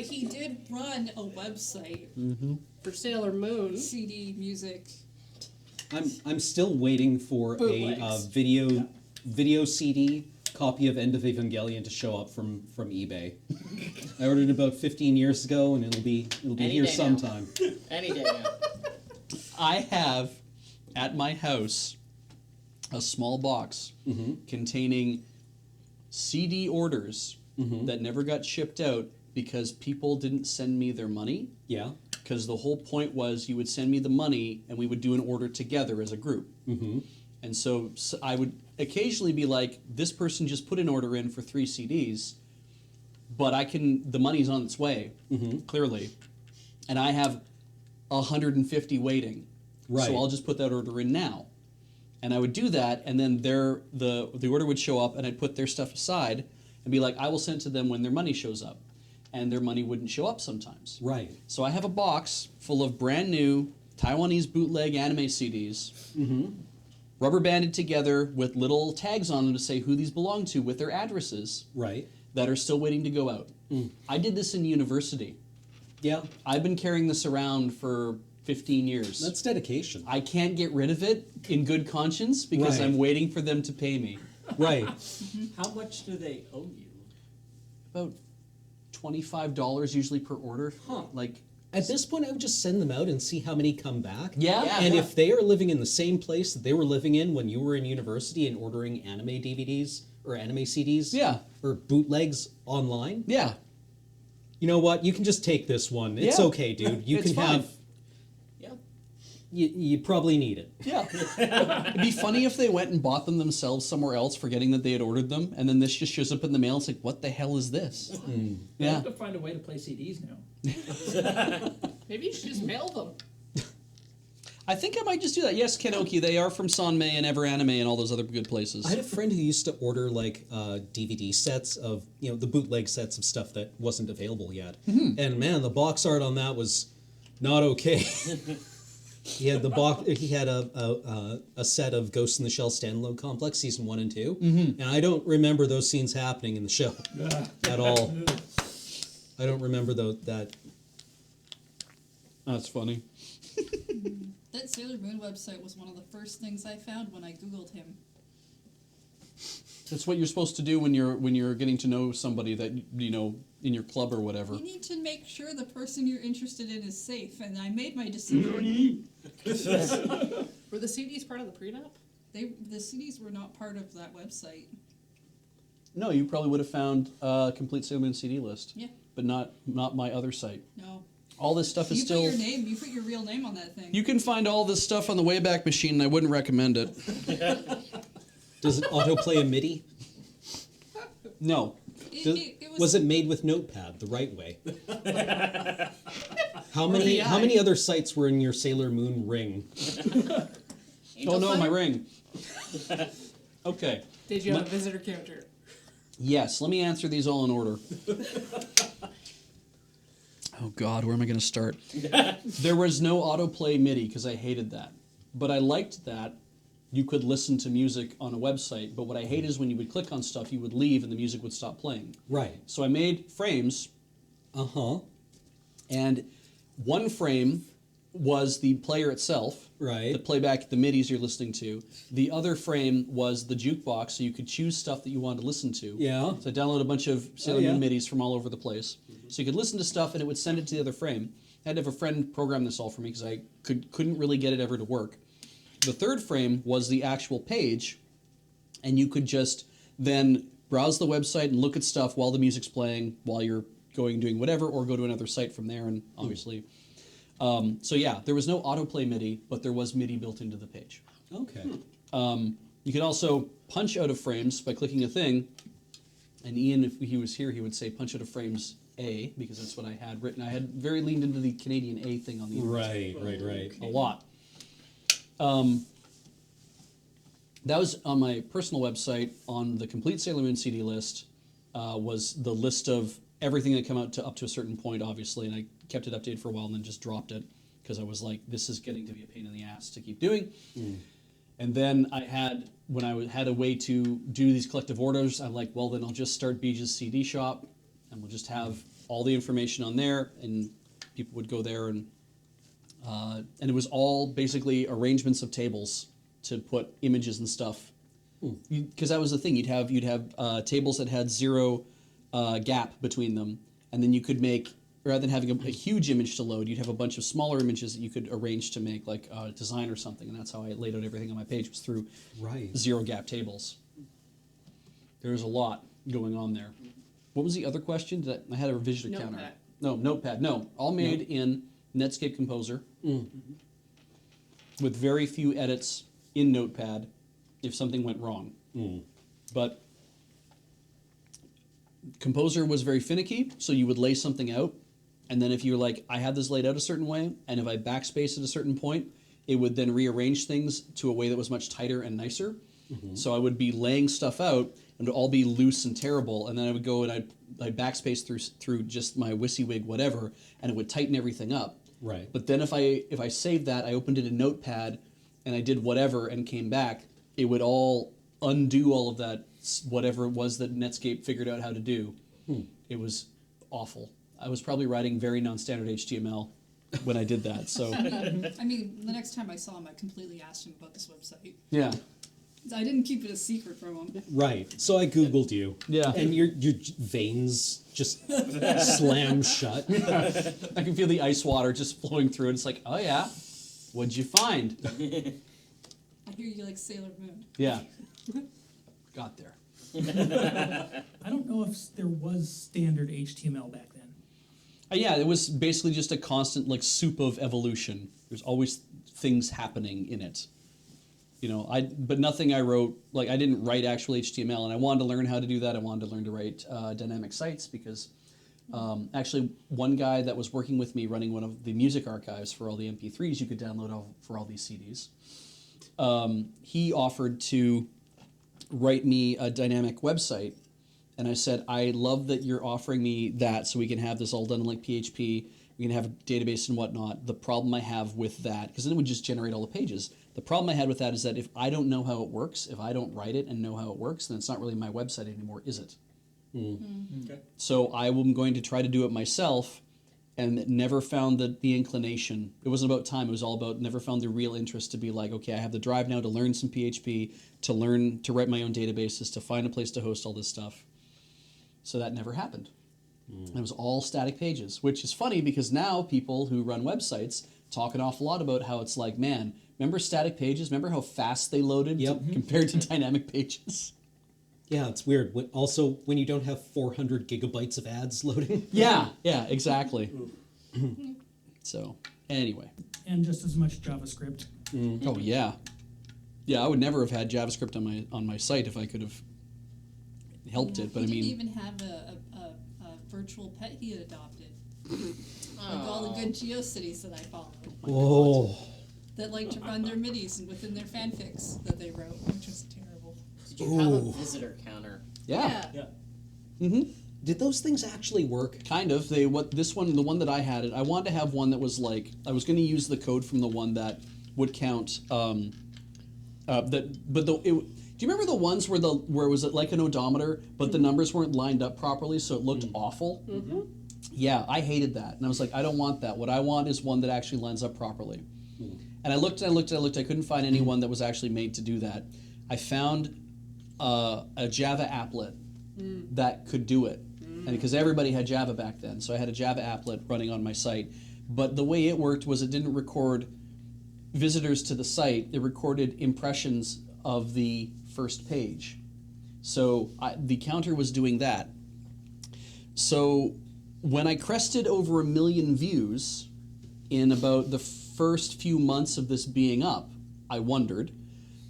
he did run a website For Sailor Moon. CD music. I'm still waiting for Bootlegs. a video CD copy of End of Evangelion to show up from eBay. I ordered it about 15 years ago, and it'll be Any here day now. sometime. Any day now. I have at my house a small box containing CD orders that never got shipped out because people didn't send me their money. Yeah. Because the whole point was you would send me the money and we would do an order together as a group. And so I would occasionally be like, this person just put an order in for 3 CDs, but the money's on its way, clearly. And I have 150 waiting. Right. So I'll just put that order in now. And I would do that, and then the order would show up, and I'd put their stuff aside and be like, I will send it to them when their money shows up. And their money wouldn't show up sometimes. Right. So I have a box full of brand new Taiwanese bootleg anime CDs, rubber banded together with little tags on them to say who these belong to with their addresses. Right. That are still waiting to go out. I did this in university. Yeah. I've been carrying this around for 15 years. That's dedication. I can't get rid of it in good conscience because Right. I'm waiting for them to pay me. Right. How much do they owe you? About $25 usually per order. Like, At this point, I would just send them out and see how many come back. Yeah. And if they are living in the same place that they were living in when you were in university and ordering anime DVDs or anime CDs, or bootlegs online, you know what? You can just take this one. It's okay, dude. You It's can fine. have. Yeah. You probably need it. Yeah. It'd be funny if they went and bought them themselves somewhere else, forgetting that they had ordered them, and then this just shows up in the mail. It's like, what the hell is this? You Yeah. have to find a way to play CDs now. Maybe you should just mail them. I think I might just do that. Yes, Kenoki, they are from Sanmei and Ever Anime and all those other good places. I had a friend who used to order like DVD sets of, the bootleg sets of stuff that wasn't available yet. And man, the box art on that was not okay. He had a set of Ghost in the Shell standalone complex season 1 and 2, and I don't remember those scenes happening in the show at all. I don't remember that. That's funny. That Sailor Moon website was one of the first things I found when I Googled him. That's what you're supposed to do when you're getting to know somebody that in your club or whatever. You need to make sure the person you're interested in is safe, and I made my decision. Were the CDs part of the prenup? The CDs were not part of that website. No, you probably would have found a complete Sailor Moon CD list. Yeah. But not my other site. No. All this stuff is You still. put your name. You put your real name on that thing. You can find all this stuff on the Wayback Machine, and I wouldn't recommend it. Does it autoplay a MIDI? No. Was it made with Notepad the right way? How many other sites were in your Sailor Moon ring? Oh no, my ring. Okay. Did you have a visitor counter? Yes, let me answer these all in order. Oh God, where am I going to start? There was no autoplay MIDI because I hated that. But I liked that you could listen to music on a website, but what I hate is when you would click on stuff, you would leave and the music would stop playing. Right. So I made frames. And one frame was the player itself. Right. The playback, the MIDIs you're listening to. The other frame was the jukebox, so you could choose stuff that you wanted to listen to. Yeah. So I downloaded a bunch of Sailor Moon MIDIs from all over the place. So you could listen to stuff and it would send it to the other frame. I had to have a friend program this all for me because I couldn't really get it ever to work. The third frame was the actual page, and you could just then browse the website and look at stuff while the music's playing, while you're doing whatever, or go to another site from there, and obviously. So yeah, there was no autoplay MIDI, but there was MIDI built into the page. Okay. You could also punch out of frames by clicking a thing, and Ian, if he was here, he would say punch out of frames A, because that's what I had written. I had very leaned into the Canadian A thing on the internet. Right. A lot. That was on my personal website. On the complete Sailor Moon CD list was the list of everything that came out up to a certain point, obviously, and I kept it updated for a while and then just dropped it because I was like, this is getting to be a pain in the ass to keep doing. And then when I had a way to do these collective orders, I'm like, well, then I'll just start Beej's CD shop, and we'll just have all the information on there, and people would go there, and it was all basically arrangements of tables to put images and stuff. Because that was the thing, you'd have tables that had zero gap between them, and then you could make, rather than having a huge image to load, you'd have a bunch of smaller images that you could arrange to make like a design or something, and that's how I laid out everything on my page, was through zero gap tables. There's a lot going on there. What was the other question? I had a revision counter. Notepad. No, Notepad. No, all made in Netscape Composer with very few edits in Notepad if something went wrong. But Composer was very finicky, so you would lay something out, and then if you were like, I had this laid out a certain way, and if I backspace at a certain point, it would then rearrange things to a way that was much tighter and nicer. So I would be laying stuff out, and it would all be loose and terrible, and then I would go and I'd backspace through just my WYSIWYG whatever, and it would tighten everything up. Right. But then if I saved that, I opened it in Notepad, and I did whatever and came back, it would all undo all of that, whatever it was that Netscape figured out how to do. It was awful. I was probably writing very non-standard HTML when I did that. So I mean, the next time I saw him, I completely asked him about this website. yeah, I didn't keep it a secret from him. Right. So I Googled you. Yeah. And your veins just slam shut. I can feel the ice water just flowing through, and it's like, oh yeah, what'd you find? I hear you like Sailor Moon. Yeah, got there. I don't know if there was standard HTML back then. Yeah, it was basically just a constant like soup of evolution. There's always things happening in it. You know, but nothing I wrote, like I didn't write actual HTML, and I wanted to learn how to do that. I wanted to learn to write dynamic sites because actually one guy that was working with me running one of the music archives for all the MP3s you could download for all these CDs, he offered to write me a dynamic website. And I said, I love that you're offering me that so we can have this all done in like PHP, we can have a database and whatnot. The problem I have with that, because then it would just generate all the pages. The problem I had with that is that if I don't know how it works, if I don't write it and know how it works, then it's not really my website anymore, is it? Okay. So I am going to try to do it myself, and never found the inclination. It wasn't about time, it was all about never found the real interest to be like, okay, I have the drive now to learn some PHP, to learn to write my own databases, to find a place to host all this stuff. So that never happened. And it was all static pages, which is funny because now people who run websites talk an awful lot about how it's like, man, remember static pages? Remember how fast they loaded compared to dynamic pages? Yeah, it's weird. Also, when you don't have 400 gigabytes of ads loading. Yeah, exactly. So, anyway. And just as much JavaScript. Oh, yeah. Yeah, I would never have had JavaScript on my site if I could have helped it, but I He mean... didn't even have a virtual pet he had adopted. Like all the good GeoCities that I follow. Oh. That like to run their middies within their fanfics that they wrote, which was terrible. Did you have a visitor counter? Yeah. Yeah. Mm-hmm. Did those things actually work? Kind of. The one that I had, I wanted to have one that was like, I was going to use the code from the one that would count, do you remember the ones where it was like an odometer, but the numbers weren't lined up properly, so it looked awful? Mm-hmm. Yeah, I hated that, and I was like, I don't want that. What I want is one that actually lines up properly. And I looked, I couldn't find anyone that was actually made to do that. I found a Java applet that could do it, and because everybody had Java back then, so I had a Java applet running on my site. But the way it worked was it didn't record visitors to the site; it recorded impressions of the first page. So the counter was doing that. So when I crested over 1 million views in about the first few months of this being up, I wondered.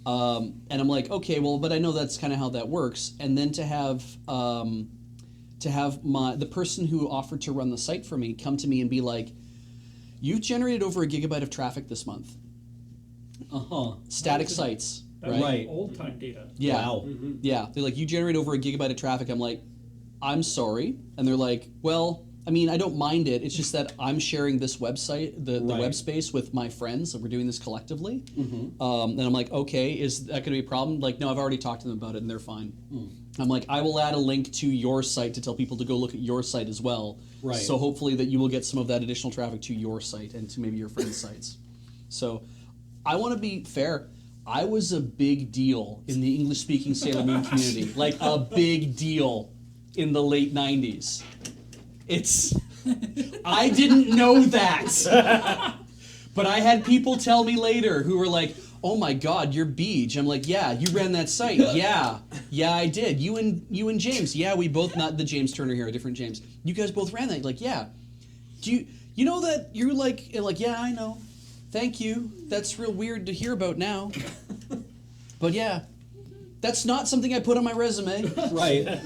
And I'm like, okay, well, but I know that's kind of how that works. And then to have the person who offered to run the site for me come to me and be like, you've generated over 1 gigabyte of traffic this month. Static sites. That Right. was old time data. Yeah. Wow. Yeah. They're like, you generate over 1 gigabyte of traffic. I'm like, I'm sorry. And they're like, well, I mean, I don't mind it. It's just that I'm sharing this website, the web space with my friends, and we're doing this collectively. And I'm like, okay, is that going to be a problem? Like, no, I've already talked to them about it, and they're fine. I'm like, I will add a link to your site to tell people to go look at your site as well. Right. So hopefully that you will get some of that additional traffic to your site and to maybe your friends' sites. So I want to be fair. I was a big deal in the English-speaking Sailor Moon community. Like a big deal in the late 90s. I didn't know that. But I had people tell me later who were like, oh my God, you're Beej. I'm like, yeah, you ran that site. Yeah, I did. You and James. Yeah, we both, not the James Turner here, a different James. You guys both ran that. Like, yeah. Do you know that you're like, yeah, I know. Thank you. That's real weird to hear about now. But yeah, that's not something I put on my resume. Right.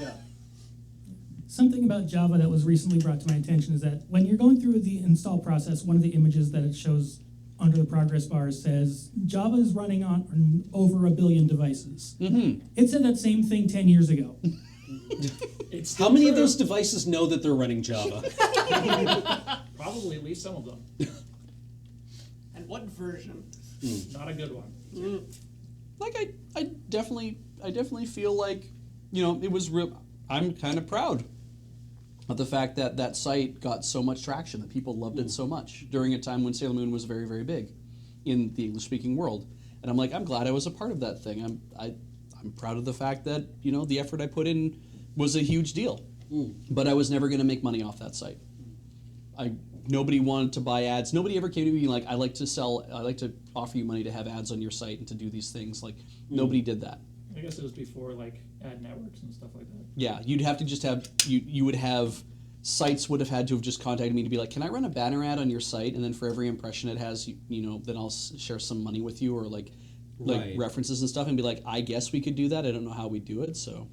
Something about Java that was recently brought to my attention is that when you're going through the install process, one of the images that it shows under the progress bar says Java is running on over 1 billion devices. Mm-hmm. It said that same thing 10 years ago. It's How many of those devices know that they're running Java? Probably at least some of them. And what version? Not a good one. Like I definitely feel like, it was real. I'm kind of proud of the fact that that site got so much traction, that people loved it so much during a time when Sailor Moon was very, very big in the English-speaking world. And I'm like, I'm glad I was a part of that thing. I'm proud of the fact that, the effort I put in was a huge deal. But I was never going to make money off that site. Nobody wanted to buy ads. Nobody ever came to me like, I like to offer you money to have ads on your site and to do these things. Like, nobody did that. I guess it was before like ad networks and stuff like that. Yeah, you'd have to just have, you would have, sites would have had to have just contacted me to be like, can I run a banner ad on your site? And then for every impression it has, then I'll share some money with you, or like Right. references and stuff, and be like, I guess we could do that. I don't know how we do it, so.